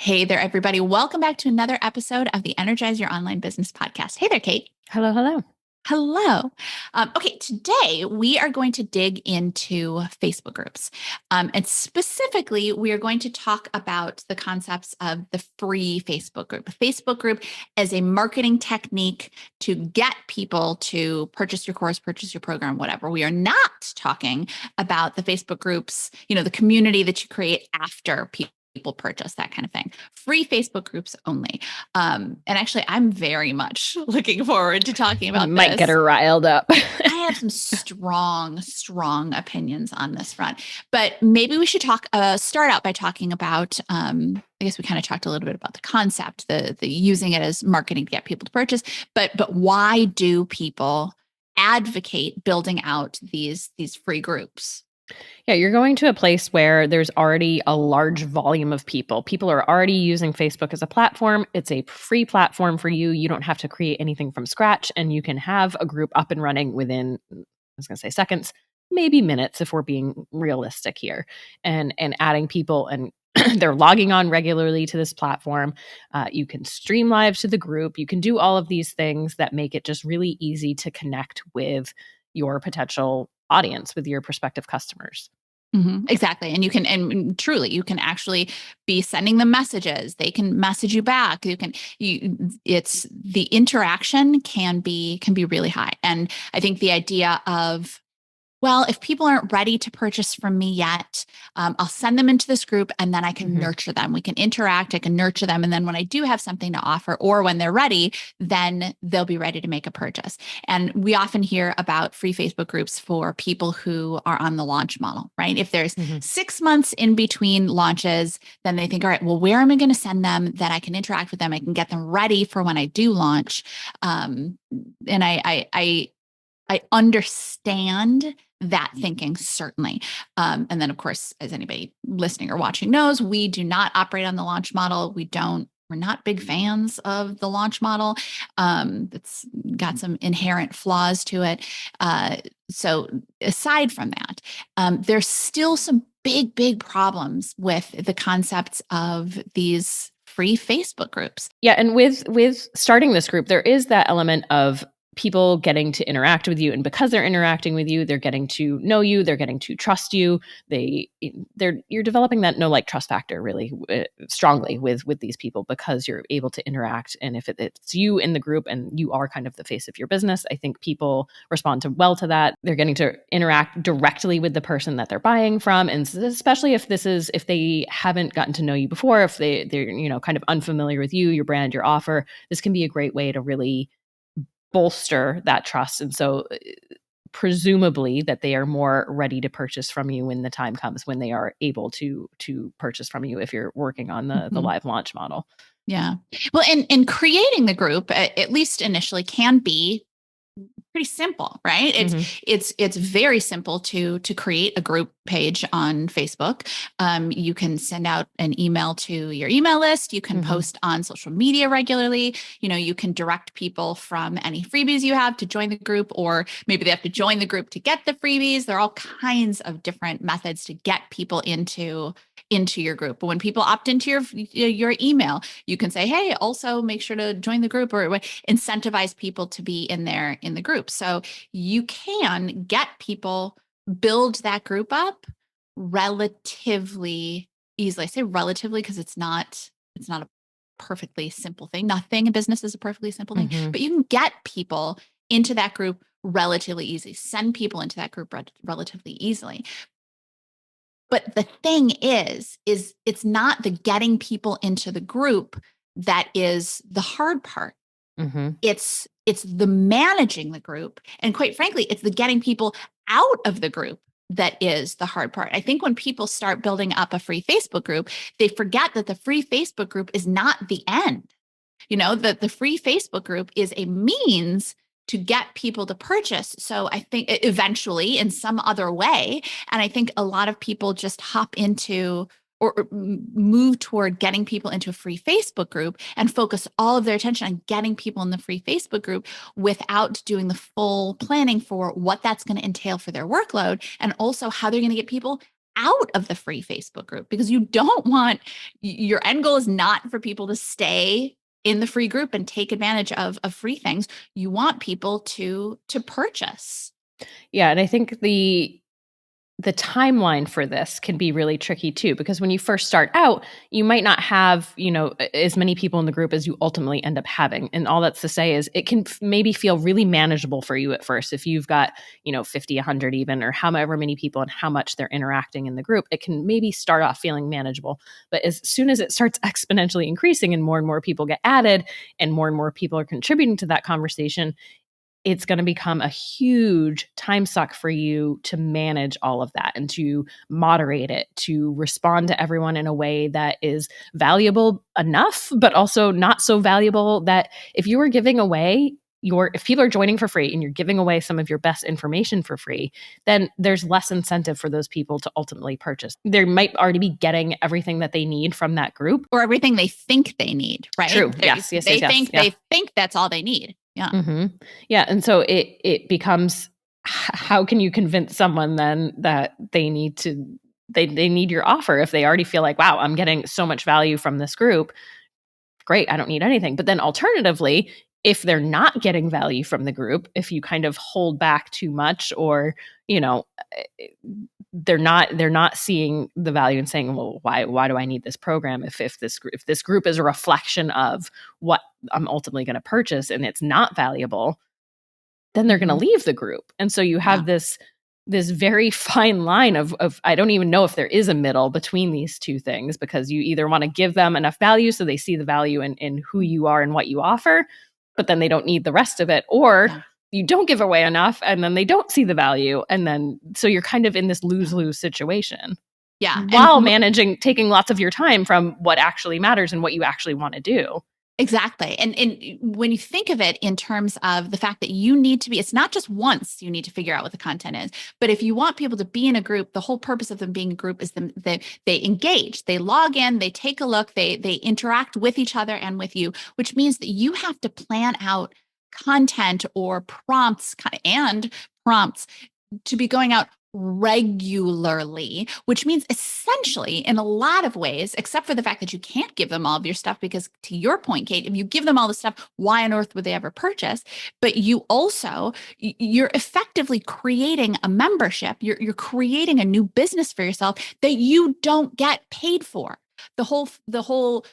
Hey there, everybody. Welcome back to another episode of the Energize Your Online Business podcast. Hey there, Kate. Hello, hello. Hello. Okay, today we are going to dig into Facebook groups. And specifically, we are going to talk about the concepts of the free Facebook group. A Facebook group as a marketing technique to get people to purchase your course, purchase your program, whatever. We are not talking about the Facebook groups, the community that you create after people purchase, that kind of thing. Free Facebook groups only. And actually, I'm very much looking forward to talking about Might get this. her riled up. I have some strong opinions on this front, but maybe we should start out by talking about, I guess we kind of talked a little bit about the concept, the using it as marketing to get people to purchase, but why do people advocate building out these free groups? Yeah, you're going to a place where there's already a large volume of people. People are already using Facebook as a platform. It's a free platform for you. You don't have to create anything from scratch, and you can have a group up and running within, I was going to say seconds, maybe minutes if we're being realistic here, and adding people, and they're logging on regularly to this platform. You can stream live to the group. You can do all of these things that make it just really easy to connect with your potential audience, with your prospective customers. Exactly. And truly, you can actually be sending them messages. They can message you back. It's the interaction can be really high. And I think the idea of, well, if people aren't ready to purchase from me yet, I'll send them into this group and then I can nurture them. We can interact, I can nurture them. And then when I do have something to offer, or when they're ready, then they'll be ready to make a purchase. And we often hear about free Facebook groups for people who are on the launch model, right? If there's 6 months in between launches, then they think, all right, well, where am I going to send them that I can interact with them? I can get them ready for when I do launch. And I understand that thinking, certainly. And then, of course, as anybody listening or watching knows, we do not operate on the launch model. We're not big fans of the launch model. It's got some inherent flaws to it. So aside from that, there's still some big problems with the concepts of these free Facebook groups. Yeah, and with starting this group, there is that element of people getting to interact with you, and because they're interacting with you, they're getting to know you, they're getting to trust you. You're developing that know, like, trust factor really strongly with these people, because you're able to interact. And if it's you in the group and you are kind of the face of your business, I think people respond well to that. They're getting to interact directly with the person that they're buying from, and especially if they haven't gotten to know you before, if they're kind of unfamiliar with you, your brand, your offer, this can be a great way to really bolster that trust. And so presumably that they are more ready to purchase from you when the time comes, when they are able to purchase from you, if you're working on the live launch model. Yeah. Well, and creating the group, at least initially, can be pretty simple, right? It's very simple to create a group page on Facebook. You can send out an email to your email list. You can post on social media regularly. You can direct people from any freebies you have to join the group, or maybe they have to join the group to get the freebies. There are all kinds of different methods to get people into your group. But when people opt into your email, you can say, hey, also make sure to join the group, or incentivize people to be in the group. So you can get people, build that group up relatively easily. I say relatively because it's not a perfectly simple thing. Nothing in business is a perfectly simple thing, but you can get people into that group relatively easy, send people into that group relatively easily. But the thing is it's not the getting people into the group that is the hard part. It's the managing the group. And quite frankly, it's the getting people out of the group that is the hard part. I think when people start building up a free Facebook group, they forget that the free Facebook group is not the end. That the free Facebook group is a means to get people to purchase. So I think eventually in some other way, and I think a lot of people just hop into or move toward getting people into a free Facebook group and focus all of their attention on getting people in the free Facebook group without doing the full planning for what that's going to entail for their workload, and also how they're going to get people out of the free Facebook group, because you don't want, your end goal is not for people to stay in the free group and take advantage of free things. You want people to purchase. Yeah. And I think the timeline for this can be really tricky too, because when you first start out, you might not have, as many people in the group as you ultimately end up having. And all that's to say is it can maybe feel really manageable for you at first. If you've got, 50, 100 even, or however many people and how much they're interacting in the group, it can maybe start off feeling manageable. But as soon as it starts exponentially increasing and more people get added and more people are contributing to that conversation, it's going to become a huge time suck for you to manage all of that and to moderate it, to respond to everyone in a way that is valuable enough, but also not so valuable that if you were giving away if people are joining for free and you're giving away some of your best information for free, then there's less incentive for those people to ultimately purchase. They might already be getting everything that they need from that group. Or everything they think they need, right? True. Yes. They think that's all they need. Yeah. Mm-hmm. Yeah. And so it becomes, how can you convince someone then that they need your offer if they already feel like, wow, I'm getting so much value from this group. Great. I don't need anything. But then alternatively, if they're not getting value from the group, if you kind of hold back too much, or, they're not seeing the value and saying, well, why do I need this program if this group is a reflection of what I'm ultimately going to purchase and it's not valuable, then they're going to leave the group. And so you have this very fine line of I don't even know if there is a middle between these two things, because you either want to give them enough value so they see the value in who you are and what you offer, but then they don't need the rest of it, or you don't give away enough and then they don't see the value. And then, so you're kind of in this lose-lose situation. Yeah. While taking lots of your time from what actually matters and what you actually want to do. Exactly. And when you think of it in terms of the fact that you need to be, it's not just once you need to figure out what the content is, but if you want people to be in a group, the whole purpose of them being a group is they engage, they log in, they take a look, they interact with each other and with you, which means that you have to plan out content or prompts to be going out regularly, which means essentially in a lot of ways, except for the fact that you can't give them all of your stuff, because to your point, Kate, if you give them all the stuff, why on earth would they ever purchase? But you're effectively creating a membership. You're creating a new business for yourself that you don't get paid for. The whole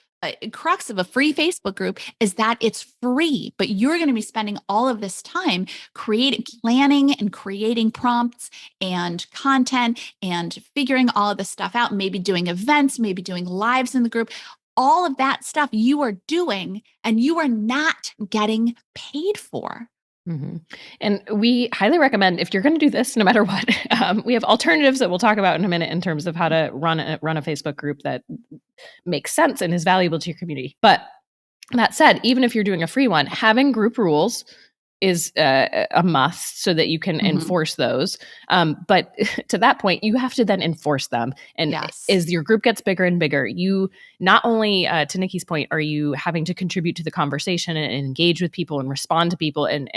crux of a free Facebook group is that it's free, but you're going to be spending all of this time planning and creating prompts and content and figuring all of this stuff out, maybe doing events, maybe doing lives in the group. All of that stuff you are doing and you are not getting paid for. Mm-hmm. And we highly recommend, if you're going to do this, no matter what, we have alternatives that we'll talk about in a minute in terms of how to run a Facebook group that makes sense and is valuable to your community. But that said, even if you're doing a free one, having group rules is a must so that you can enforce those. But to that point, you have to then enforce them. And as your group gets bigger and bigger, you not only, to Nicki's point, are you having to contribute to the conversation and engage with people and respond to people and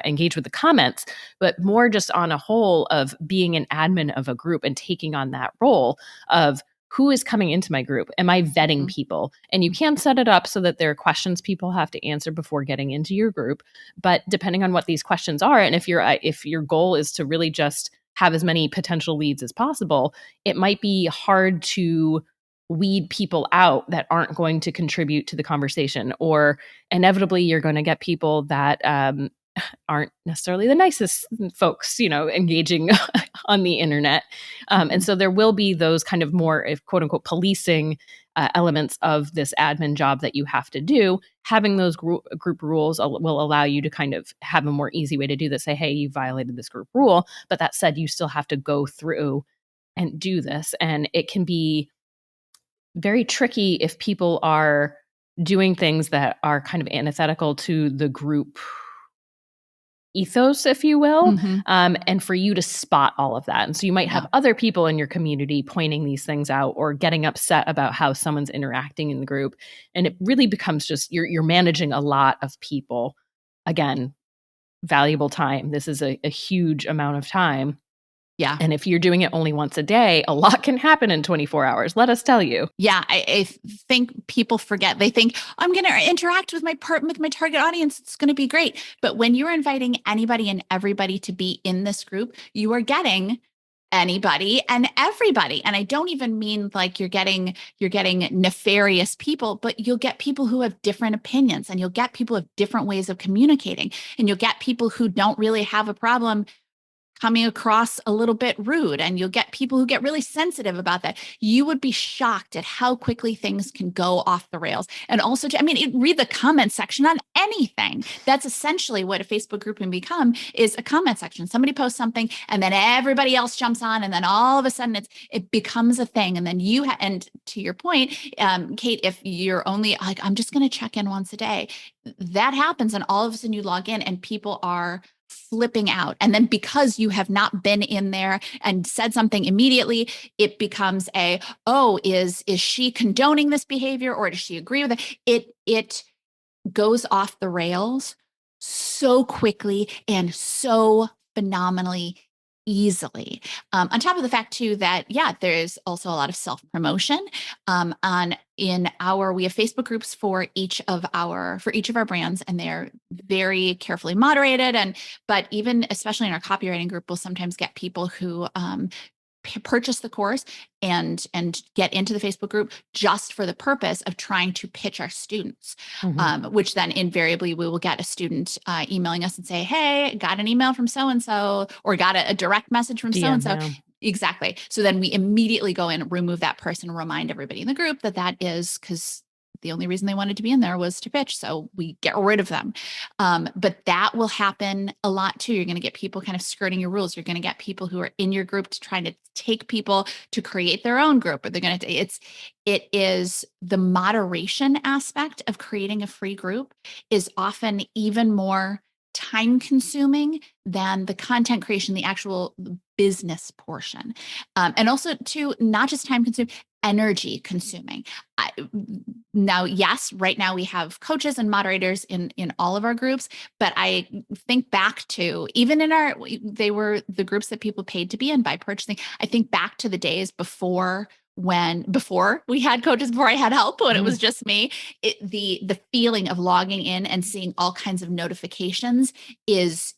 engage with the comments, but more just on a whole of being an admin of a group and taking on that role of, who is coming into my group? Am I vetting people? And you can set it up so that there are questions people have to answer before getting into your group. But depending on what these questions are, and if your goal is to really just have as many potential leads as possible, it might be hard to weed people out that aren't going to contribute to the conversation, or inevitably you're going to get people that aren't necessarily the nicest folks, engaging on the internet. And so there will be those kind of more, if quote unquote, policing elements of this admin job that you have to do. Having those group rules will allow you to kind of have a more easy way to do this. Say, hey, you violated this group rule. But that said, you still have to go through and do this. And it can be very tricky if people are doing things that are kind of antithetical to the group ethos, if you will, and for you to spot all of that. And so you might have other people in your community pointing these things out or getting upset about how someone's interacting in the group. And it really becomes just, you're managing a lot of people. Again, valuable time. This is a huge amount of time. Yeah. And if you're doing it only once a day, a lot can happen in 24 hours. Let us tell you. Yeah, I think people forget. They think I'm going to interact with my target audience. It's going to be great. But when you're inviting anybody and everybody to be in this group, you are getting anybody and everybody. And I don't even mean like you're getting nefarious people, but you'll get people who have different opinions, and you'll get people who have different ways of communicating, and you'll get people who don't really have a problem coming across a little bit rude, and you'll get people who get really sensitive about that. You would be shocked at how quickly things can go off the rails. And also, read the comment section on anything. That's essentially what a Facebook group can become, is a comment section. Somebody posts something and then everybody else jumps on, and then all of a sudden it becomes a thing. And then and to your point, Kate, if you're only like, I'm just going to check in once a day, that happens. And all of a sudden you log in and people are flipping out. And then because you have not been in there and said something immediately, it becomes is she condoning this behavior, or does she agree with it? It goes off the rails so quickly and so phenomenally easily. On top of the fact too that there's also a lot of self-promotion. We have Facebook groups for each of our brands, and they're very carefully moderated. But even especially in our copywriting group, we'll sometimes get people who purchase the course and get into the Facebook group just for the purpose of trying to pitch our students, which then invariably we will get a student emailing us and say, hey, got an email from so-and-so, or got a direct message from so-and-so. Yeah. Exactly. So then we immediately go in, remove that person, remind everybody in the group that is because the only reason they wanted to be in there was to pitch. So we get rid of them. But that will happen a lot too. You're going to get people kind of skirting your rules. You're going to get people who are in your group to try to take people to create their own group, or they're going to, it is the moderation aspect of creating a free group is often even more time consuming than the content creation, the actual business portion. And also too, not just time consuming, energy consuming. Now, yes, right now we have coaches and moderators in all of our groups, but I think back to even they were the groups that people paid to be in by purchasing. I think back to the days before we had coaches, before I had help, when it was just me, the feeling of logging in and seeing all kinds of notifications is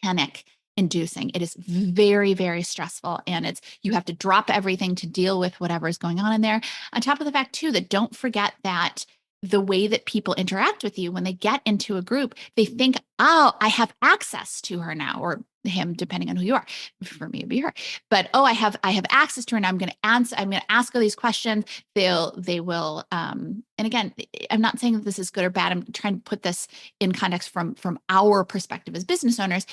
panic inducing. It is very, very stressful. And you have to drop everything to deal with whatever is going on in there. On top of the fact too, that don't forget that the way that people interact with you when they get into a group, they think, oh, I have access to her now, or him, depending on who you are. For me, it'd be her. But I have access to her, and I'm going to ask all these questions. They will. And again, I'm not saying that this is good or bad. I'm trying to put this in context from our perspective as business owners.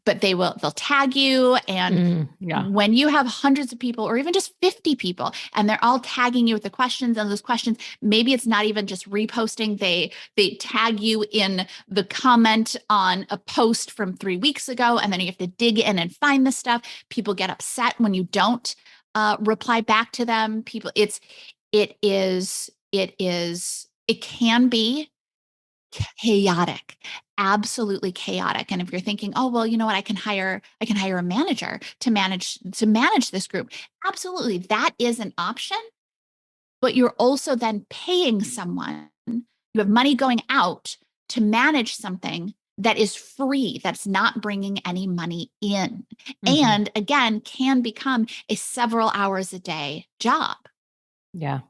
But they'll tag you, and when you have hundreds of people, or even just 50 people, and they're all tagging you with the questions, and those questions, maybe it's not even just reposting. They tag you in the comment on a post from 3 weeks ago, and then you have to dig in and find the stuff. People get upset when you don't reply back to them. It can be chaotic, absolutely chaotic. And if you're thinking, oh, well, you know what, I can hire a manager to manage this group. Absolutely. That is an option, but you're also then paying someone. You have money going out to manage something that is free, that's not bringing any money in. And again, can become a several hours a day job. Yeah.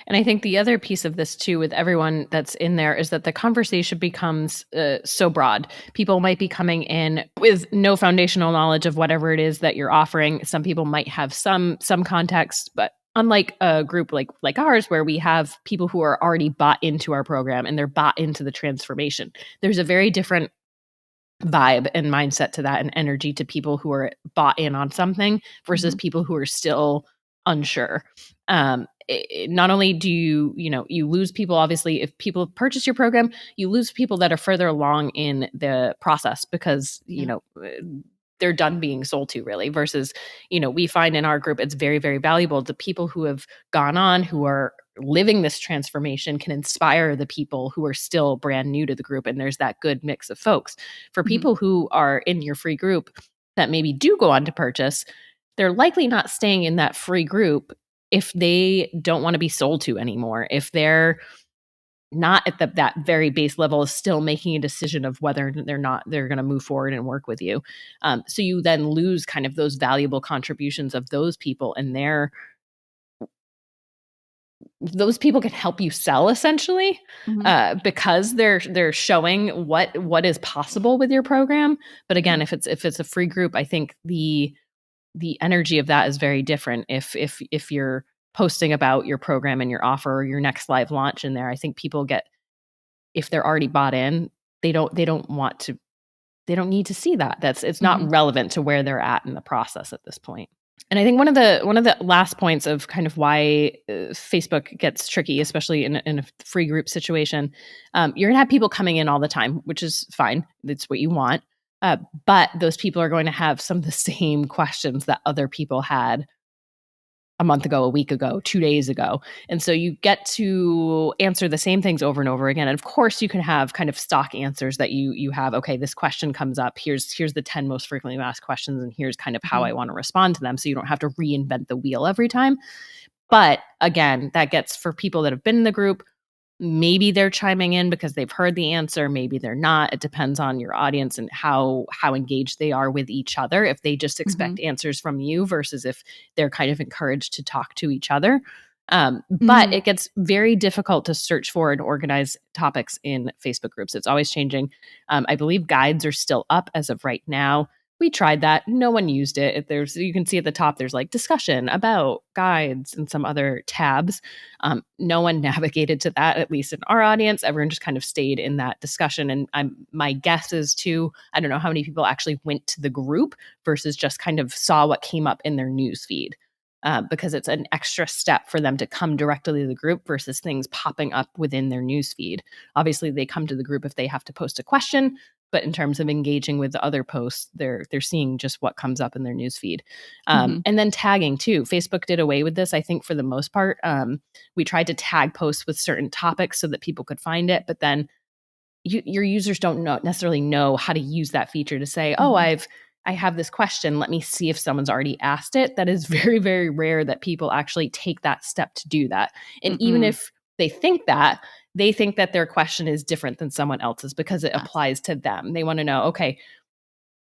And I think the other piece of this too, with everyone that's in there, is that the conversation becomes so broad. People might be coming in with no foundational knowledge of whatever it is that you're offering. Some people might have some context, but unlike a group like ours, where we have people who are already bought into our program and they're bought into the transformation, there's a very different vibe and mindset to that, and energy to people who are bought in on something versus people who are still unsure. Not only do you lose people, obviously, if people purchase your program, you lose people that are further along in the process because, they're done being sold to, really, versus, we find in our group, it's very, very valuable. The people who have gone on, who are living this transformation, can inspire the people who are still brand new to the group. And there's that good mix of folks. For people who are in your free group, that maybe do go on to purchase, they're likely not staying in that free group if they don't want to be sold to anymore. If they're not at that very base level, is still making a decision of whether they're going to move forward and work with you. So you then lose kind of those valuable contributions of those people, and those people can help you sell essentially, because they're showing what is possible with your program. But again, if it's a free group, I think the energy of that is very different. If you're posting about your program and your offer or your next live launch in there, I think people get, if they're already bought in, they don't need to see that. It's not relevant to where they're at in the process at this point. And I think one of the last points of kind of why Facebook gets tricky, especially in a free group situation, you're gonna have people coming in all the time, which is fine. That's what you want. But those people are going to have some of the same questions that other people had a month ago, a week ago, 2 days ago. And so you get to answer the same things over and over again. And of course, you can have kind of stock answers that you have, okay, this question comes up, here's the 10 most frequently asked questions, and here's kind of how I want to respond to them. So you don't have to reinvent the wheel every time. But again, that gets, for people that have been in the group, maybe they're chiming in because they've heard the answer, maybe they're not. It depends on your audience and how engaged they are with each other. If they just expect answers from you versus if they're kind of encouraged to talk to each other. But it gets very difficult to search for and organize topics in Facebook groups. It's always changing. I believe guides are still up as of right now. We tried that. No one used it. You can see at the top, there's like discussion, about, guides, and some other tabs. No one navigated to that, at least in our audience. Everyone just kind of stayed in that discussion. And my guess is too, I don't know how many people actually went to the group versus just kind of saw what came up in their news feed. Because it's an extra step for them to come directly to the group versus things popping up within their news feed. Obviously, they come to the group if they have to post a question, but in terms of engaging with the other posts, they're seeing just what comes up in their news feed. And then tagging too. Facebook did away with this, I think, for the most part. We tried to tag posts with certain topics so that people could find it, but then your users don't necessarily know how to use that feature to say, oh, I have this question. Let me see if someone's already asked it. That is very, very rare that people actually take that step to do that. And even if they think that their question is different than someone else's because it applies to them. They want to know, okay,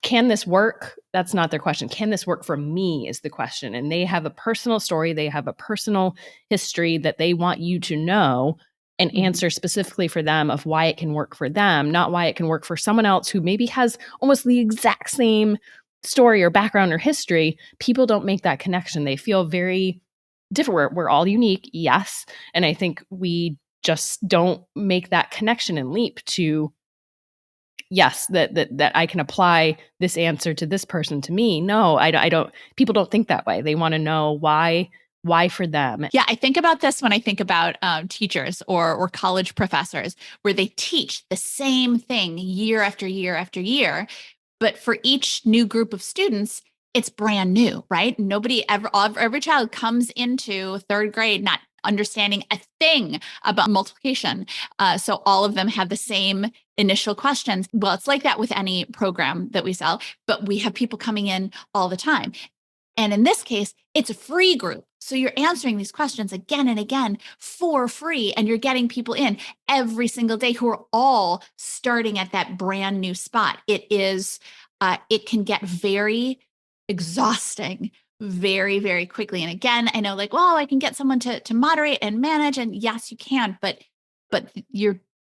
can this work? That's not their question. Can this work for me is the question. And they have a personal story. They have a personal history that they want you to know and answer specifically for them of why it can work for them, not why it can work for someone else who maybe has almost the exact same story or background or history. People don't make that connection. They feel very different. We're all unique, yes. And I think we just don't make that connection and leap to, yes, that I can apply this answer to this person to me. No, I don't. People don't think that way. They want to know why for them. Yeah, I think about this when I think about teachers or college professors, where they teach the same thing year after year after year. But for each new group of students, it's brand new, right? Every child comes into third grade not understanding a thing about multiplication. So all of them have the same initial questions. Well, it's like that with any program that we sell, but we have people coming in all the time. And in this case, it's a free group. So you're answering these questions again and again for free, and you're getting people in every single day who are all starting at that brand new spot. It can get very exhausting very, very quickly. And again, I know, like, well, I can get someone to moderate and manage, and yes, you can, but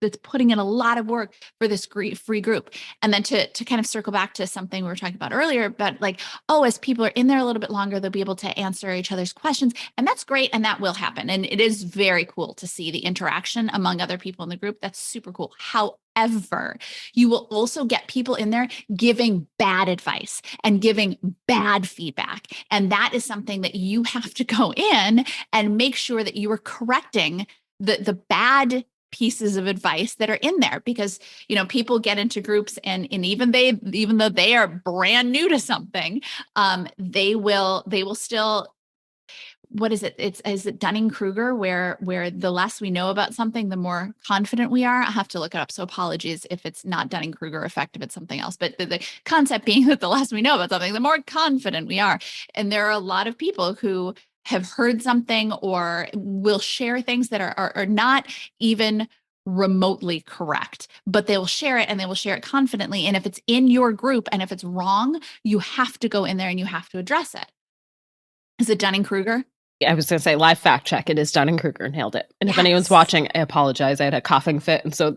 that's putting in a lot of work for this free group. And then to kind of circle back to something we were talking about earlier, but like, oh, as people are in there a little bit longer, they'll be able to answer each other's questions. And that's great. And that will happen. And it is very cool to see the interaction among other people in the group. That's super cool. However, you will also get people in there giving bad advice and giving bad feedback. And that is something that you have to go in and make sure that you are correcting the bad pieces of advice that are in there, because people get into groups and even though they are brand new to something, they will still what is it? Is it Dunning-Kruger where the less we know about something, the more confident we are? I have to look it up. So apologies if it's not Dunning-Kruger effect, if it's something else. But the concept being that the less we know about something, the more confident we are. And there are a lot of people who have heard something or will share things that are not even remotely correct, but they will share it and they will share it confidently. And if it's in your group and if it's wrong, you have to go in there and you have to address it. Is it Dunning-Kruger? I was going to say live fact check. It is Dunning-Kruger. Nailed it. And if anyone's Yes. watching, I apologize. I had a coughing fit. And so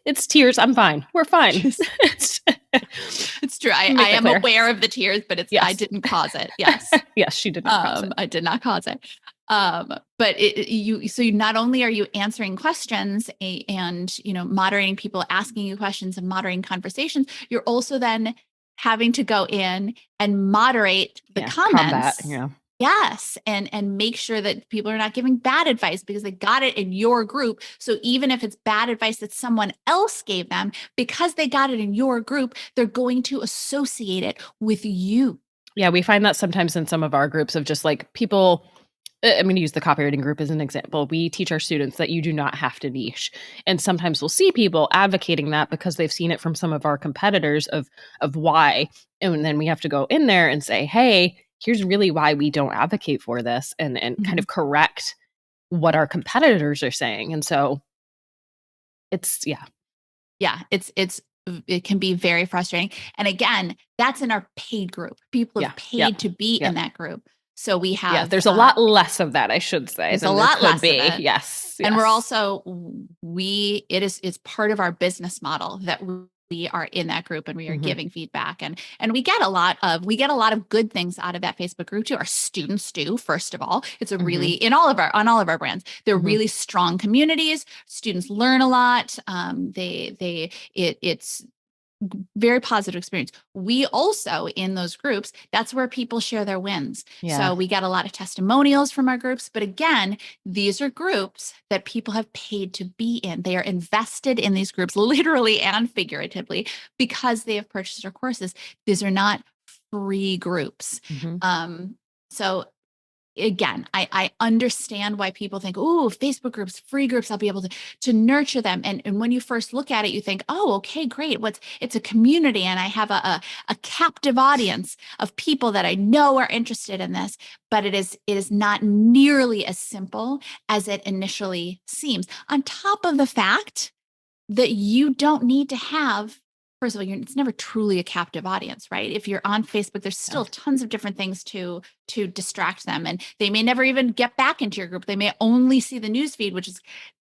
it's tears. I'm fine. We're fine. It's true. I am aware of the tears, but I didn't cause it. Yes. Yes, she did not cause it. I did not cause it. But you not only are you answering questions and, moderating people asking you questions and moderating conversations, you're also then having to go in and moderate the comments. Combat, Yes. And make sure that people are not giving bad advice because they got it in your group. So even if it's bad advice that someone else gave them, because they got it in your group, they're going to associate it with you. Yeah, we find that sometimes in some of our groups of just like people. I'm going to use the copywriting group as an example. We teach our students that you do not have to niche. And sometimes we'll see people advocating that because they've seen it from some of our competitors of why. And then we have to go in there and say, hey, here's really why we don't advocate for this and kind of correct what our competitors are saying. And so it can be very frustrating. And again, that's in our paid group. People have paid to be in that group. So we have, there's a lot less of that, I should say. There's a lot less of it. Yes. And we're also, it's part of our business model that we are in that group and we are giving feedback and we get a lot of good things out of that Facebook group too. Our students do, first of all. It's a really, on all of our brands, they're really strong communities. Students learn a lot. It's very positive experience. We also, in those groups, that's where people share their wins. Yeah. So we get a lot of testimonials from our groups. But again, these are groups that people have paid to be in. They are invested in these groups, literally and figuratively, because they have purchased our courses. These are not free groups. So again, I understand why people think, oh, Facebook groups, free groups, I'll be able to nurture them. And when you first look at it, you think, oh, okay, great. It's a community and I have a captive audience of people that I know are interested in this, but it is not nearly as simple as it initially seems. On top of the fact that you don't need to have, first of all, it's never truly a captive audience, right? If you're on Facebook, there's still tons of different things to distract them. And they may never even get back into your group. They may only see the newsfeed, which is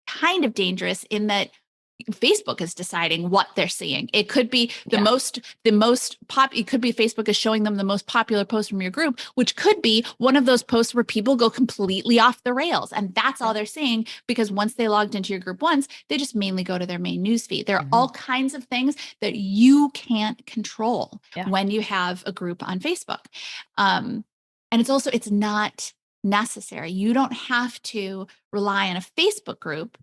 kind of dangerous in that Facebook is deciding what they're seeing. It could be it could be Facebook is showing them the most popular post from your group, which could be one of those posts where people go completely off the rails. And that's all they're seeing because once they logged into your group once, they just mainly go to their main newsfeed. There are all kinds of things that you can't control when you have a group on Facebook. And it's not necessary. You don't have to rely on a Facebook group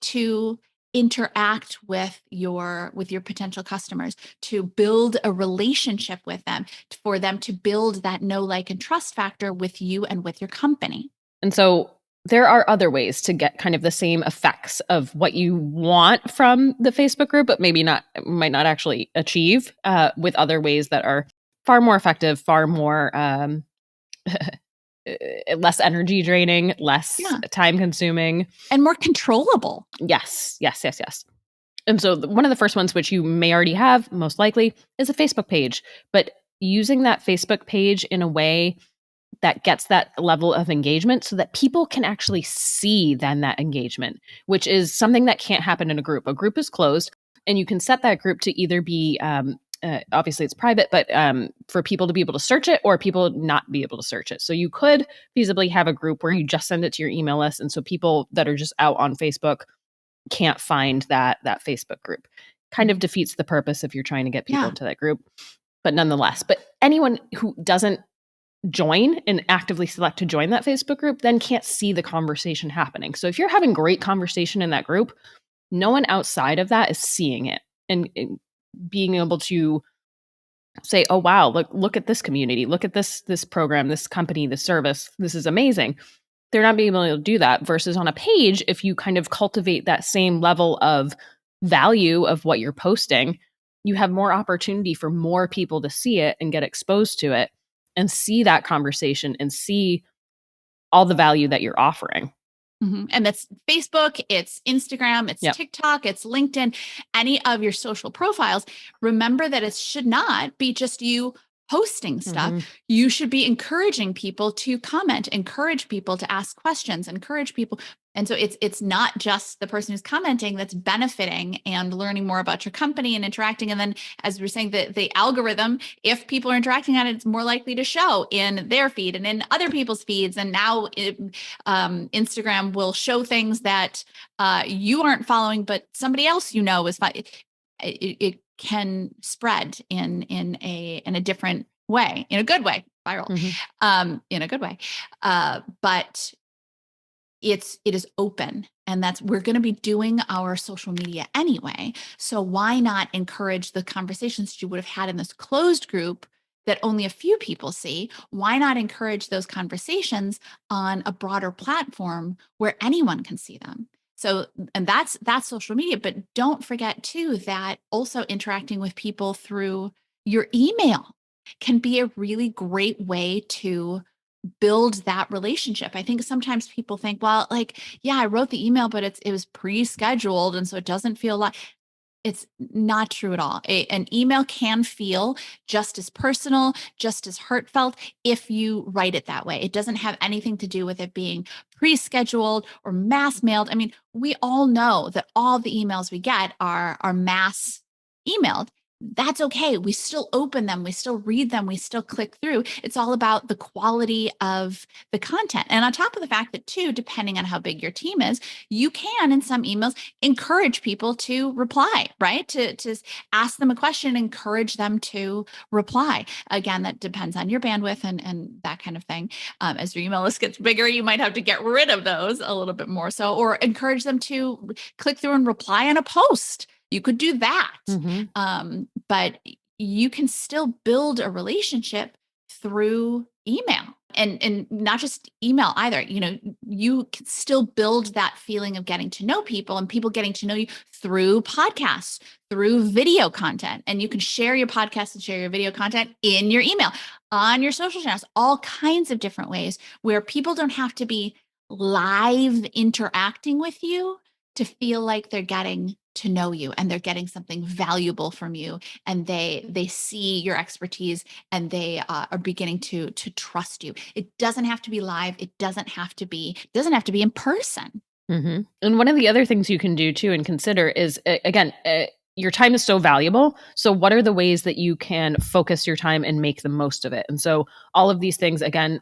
to interact with your potential customers, to build a relationship with them, for them to build that know, like, and trust factor with you and with your company. And so there are other ways to get kind of the same effects of what you want from the Facebook group, but might not actually achieve with other ways that are far more effective, far more less energy draining, less time consuming, and more controllable. Yes. And so one of the first ones, which you may already have, most likely, is a Facebook page. But using that Facebook page in a way that gets that level of engagement so that people can actually see then that engagement, which is something that can't happen in a group. A group is closed, and you can set that group to either be obviously it's private, but for people to be able to search it or people not be able to search it. So you could feasibly have a group where you just send it to your email list. And so people that are just out on Facebook can't find that Facebook group. Kind of defeats the purpose if you're trying to get people into that group. But nonetheless, anyone who doesn't join and actively select to join that Facebook group then can't see the conversation happening. So if you're having great conversation in that group, no one outside of that is seeing it and being able to say, oh, wow, look at this community, look at this program, this company, this service, this is amazing. they're not being able to do that. Versus on a page, if you kind of cultivate that same level of value of what you're posting, you have more opportunity for more people to see it and get exposed to it and see that conversation and see all the value that you're offering. And that's Facebook, it's Instagram, it's Yep. TikTok, it's LinkedIn, any of your social profiles. Remember that it should not be just you posting stuff. You should be encouraging people to comment, encourage people to ask questions, encourage people. And so it's not just the person who's commenting that's benefiting and learning more about your company and interacting. And then, as we're saying, the algorithm, if people are interacting on it, it's more likely to show in their feed and in other people's feeds. And now Instagram will show things that you aren't following, but somebody else is following. It can spread in a different way, in a good way, viral, in a good way. But it is open, and we're going to be doing our social media anyway. So why not encourage the conversations you would have had in this closed group that only a few people see? Why not encourage those conversations on a broader platform where anyone can see them? So, and that's social media, but don't forget too, that also interacting with people through your email can be a really great way to build that relationship. I think sometimes people think, well, like, yeah, I wrote the email, but it was pre-scheduled. And so it doesn't feel like. It's not true at all. An email can feel just as personal, just as heartfelt if you write it that way. It doesn't have anything to do with it being pre-scheduled or mass mailed. I mean, we all know that all the emails we get are mass emailed. That's okay. We still open them. We still read them. We still click through. It's all about the quality of the content. And on top of the fact that too, depending on how big your team is, you can, in some emails, encourage people to reply, right? To ask them a question, encourage them to reply. Again, that depends on your bandwidth and that kind of thing. As your email list gets bigger, you might have to get rid of those a little bit more so, or encourage them to click through and reply on a post. You could do that. But you can still build a relationship through email, and not just email either. You can still build that feeling of getting to know people and people getting to know you through podcasts, through video content. And you can share your podcast and share your video content in your email, on your social channels, all kinds of different ways where people don't have to be live interacting with you to feel like they're getting to know you and they're getting something valuable from you, and they see your expertise and they are beginning to trust you. It doesn't have to be live. It doesn't have to be in person. And one of the other things you can do too and consider is, again, your time is so valuable. So what are the ways that you can focus your time and make the most of it? And so all of these things, again,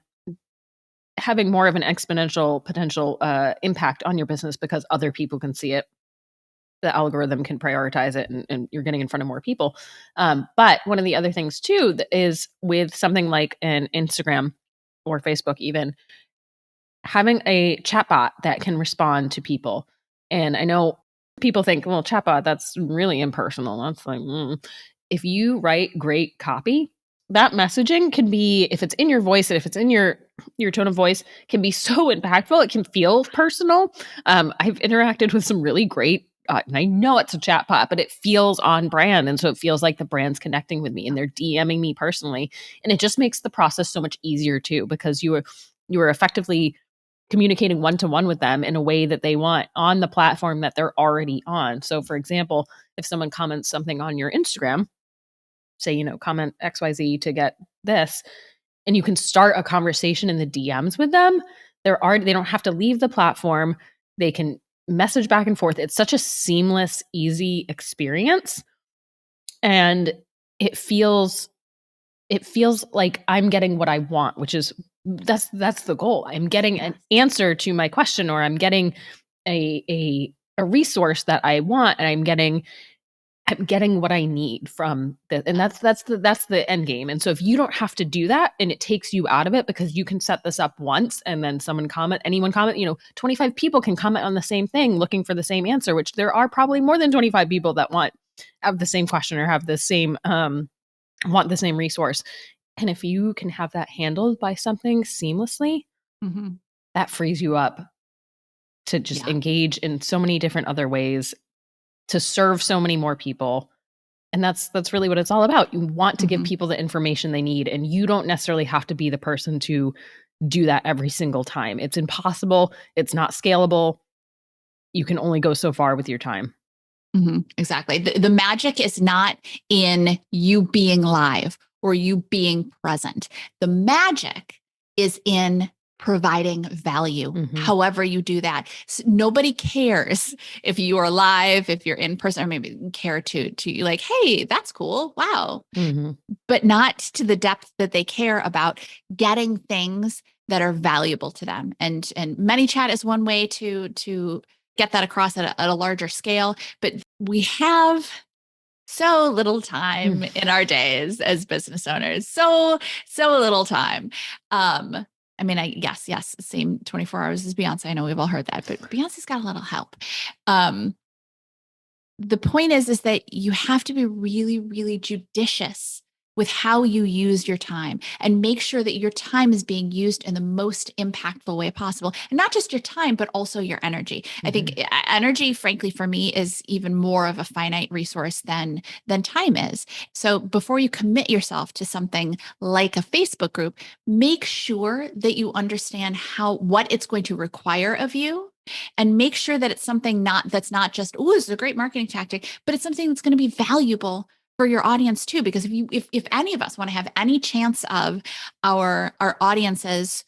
having more of an exponential potential impact on your business because other people can see it. The algorithm can prioritize it, and you're getting in front of more people. But one of the other things too is with something like an Instagram or Facebook, even having a chatbot that can respond to people. And I know people think, well, chatbot, that's really impersonal. That's like, if you write great copy, that messaging can be, if it's in your voice and if it's in your tone of voice, can be so impactful. It can feel personal. I've interacted with some really great, and I know it's a chatbot, but it feels on brand. And so it feels like the brand's connecting with me and they're DMing me personally. And it just makes the process so much easier too, because you are effectively communicating one-to-one with them in a way that they want on the platform that they're already on. So for example, if someone comments something on your Instagram, say, comment XYZ to get this, and you can start a conversation in the DMs with them, they don't have to leave the platform. They can message back and forth. It's such a seamless, easy experience. And it feels like I'm getting what I want, which is that's the goal. I'm getting an answer to my question, or I'm getting a resource that I want, and I'm getting what I need from this. And that's the end game. And so if you don't have to do that, and it takes you out of it because you can set this up once and then anyone comment, 25 people can comment on the same thing looking for the same answer, which there are probably more than 25 people that have the same question or have the same, want the same resource. And if you can have that handled by something seamlessly, that frees you up to just engage in so many different other ways, to serve so many more people. And that's really what it's all about. You want to give people the information they need, and you don't necessarily have to be the person to do that every single time. It's impossible. It's not scalable. You can only go so far with your time. Exactly. The magic is not in you being live or you being present. The magic is in providing value, however you do that. So nobody cares if you are live, if you're in person, or maybe care to like, hey, that's cool. Wow. But not to the depth that they care about getting things that are valuable to them. And ManyChat is one way to get that across at a larger scale. But we have so little time in our days as business owners. So little time. I mean, yes, same 24 hours as Beyonce. I know we've all heard that, but Beyonce's got a little help. The point is that you have to be really, really judicious with how you use your time, and make sure that your time is being used in the most impactful way possible. And not just your time, but also your energy. I think energy, frankly, for me, is even more of a finite resource than time is. So before you commit yourself to something like a Facebook group, make sure that you understand what it's going to require of you. And make sure that it's something that's not just, oh, this is a great marketing tactic, but it's something that's going to be valuable for your audience too. Because if any of us want to have any chance of our audiences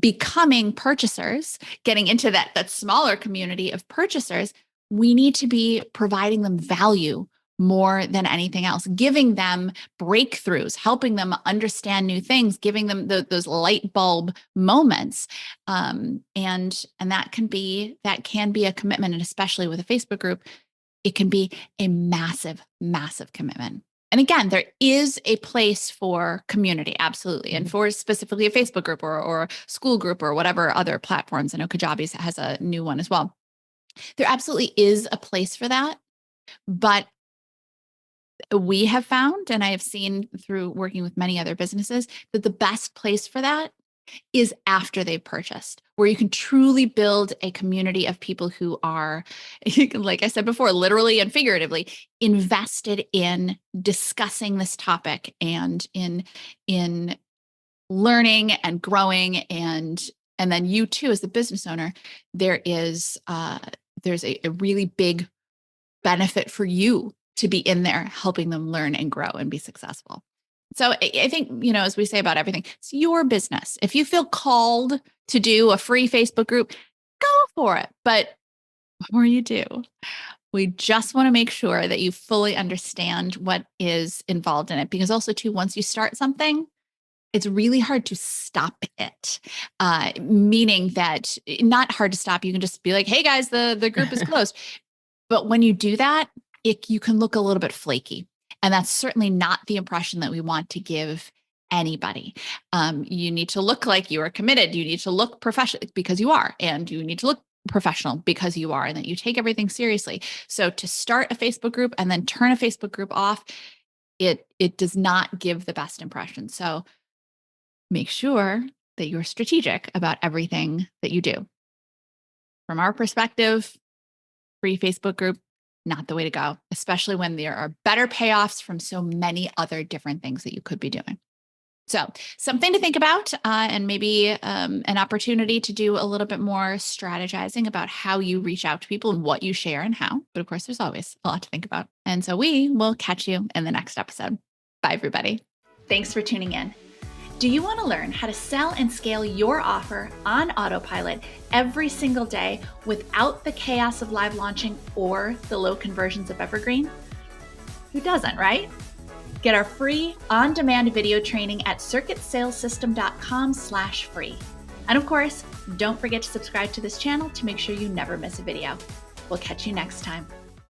becoming purchasers, getting into that smaller community of purchasers, we need to be providing them value more than anything else, giving them breakthroughs, helping them understand new things, giving them those light bulb moments. And that can be a commitment. And especially with a Facebook group, it can be a massive, massive commitment. And again, there is a place for community, absolutely. And for specifically a Facebook group or school group or whatever other platforms. I know Kajabi has a new one as well. There absolutely is a place for that. But we have found, and I have seen through working with many other businesses, that the best place for that is after they've purchased, where you can truly build a community of people who are, like I said before, literally and figuratively invested in discussing this topic and in learning and growing. And then you too, as the business owner, there's a really big benefit for you to be in there helping them learn and grow and be successful. So I think, as we say about everything, it's your business. If you feel called to do a free Facebook group, go for it. But before you do, we just want to make sure that you fully understand what is involved in it. Because also too, once you start something, it's really hard to stop it. Meaning that not hard to stop. You can just be like, hey guys, the group is closed. But when you do that, you can look a little bit flaky. And that's certainly not the impression that we want to give anybody. You need to look like you are committed. You need to look professional because you are, and you need to look professional because you are, and that you take everything seriously. So to start a Facebook group and then turn a Facebook group off, it does not give the best impression. So make sure that you're strategic about everything that you do. From our perspective, free Facebook group, not the way to go, especially when there are better payoffs from so many other different things that you could be doing. So something to think about, and maybe an opportunity to do a little bit more strategizing about how you reach out to people and what you share and how. But of course, there's always a lot to think about. And so we will catch you in the next episode. Bye, everybody. Thanks for tuning in. Do you want to learn how to sell and scale your offer on autopilot every single day without the chaos of live launching or the low conversions of Evergreen? Who doesn't, right? Get our free on-demand video training at circuitsalessystem.com/free. And of course, don't forget to subscribe to this channel to make sure you never miss a video. We'll catch you next time.